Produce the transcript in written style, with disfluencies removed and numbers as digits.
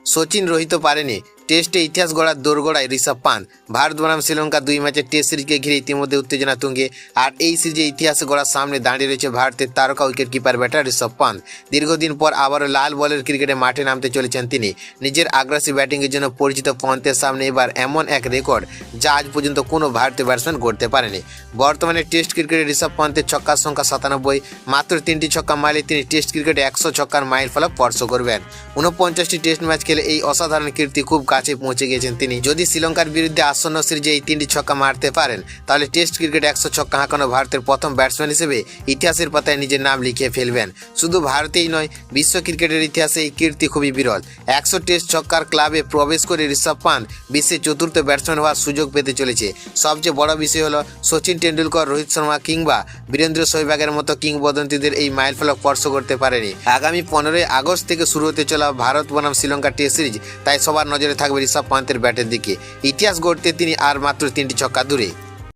সচিন রোহিত পারেনি টেস্টে ইতিহাস গড়ার দোরগোড়ায় ঋষভ পান্থ। ভারত বনাম শ্রীলঙ্কা 2 ম্যাচের টেস্ট সিরিজকে ঘিরে ইতিমধ্যে উত্তেজনা তুঙ্গে। আর এই সিরিজে ইতিহাসে গড়ার সামনে দাঁড়িয়ে রয়েছে ভারতের তারকা উইকেট কিপার ব্যাটার ঋষভ পান্থ। দীর্ঘদিন পর আবারও লাল বলের ক্রিকেটে মাঠে নামতে চলেছেন তিনি। নিজের আগ্রাসী ব্যাটিংয়ের জন্য পরিচিত পান্থের সামনে এবার এমন এক রেকর্ড যা আজ পর্যন্ত কোনো ভারতীয় ব্যাটসম্যান গড়তে পারেনি। বর্তমানে টেস্ট ক্রিকেটে ঋষভ পান্থের ছক্কার সংখ্যা 97। মাত্র 3টি ছক্কা মারলে তিনি টেস্ট ক্রিকেটে 100 ছক্কার মাইল ফলক স্পর্শ করবেন। 49টি টেস্ট ম্যাচ খেলে এই অসাধারণ কীর্তি খুব কাছে পৌঁছে গিয়েছেন তিনি। যদি শ্রীলঙ্কার বিরুদ্ধে আসন্ন সিরিজে এই 3টি ছক্কা মারতে পারেন তাহলে টেস্ট ক্রিকেটে 100 ছক্কা হাঁকানো ভারতের প্রথম ব্যাটসম্যান হিসেবে ইতিহাসের পাতায় নিজের নাম লিখিয়ে ফেলবেন। শুধু ভারতেই নয়, বিশ্ব ক্রিকেটের ইতিহাসে এই কীর্তি খুবই বিরল। 100 টেস্ট ছক্কার ক্লাবে প্রবেশ করে ঋষভ পান্থ বিশ্বের চতুর্থ ব্যাটসম্যান হওয়ার সুযোগ পেতে চলেছে। সবচেয়ে বড় বিষয় হলো শচীন টেন্ডুলকর, রোহিত শর্মা কিংবা বীরেন্দ্র সেহবাগের মতো কিংবদন্তিদের এই মাইল ফলক স্পর্শ করতে পারেনি। আগামী 15ই আগস্ট থেকে শুরু হতে চলা ভারত বনাম শ্রীলঙ্কা টেস্ট সিরিজ, তাই সবার নজরে থাকবে ঋষভ পান্থের ব্যাটের দিকে। ইতিহাস গড়তে তিনি আর মাত্র 3টি ছক্কা দূরে।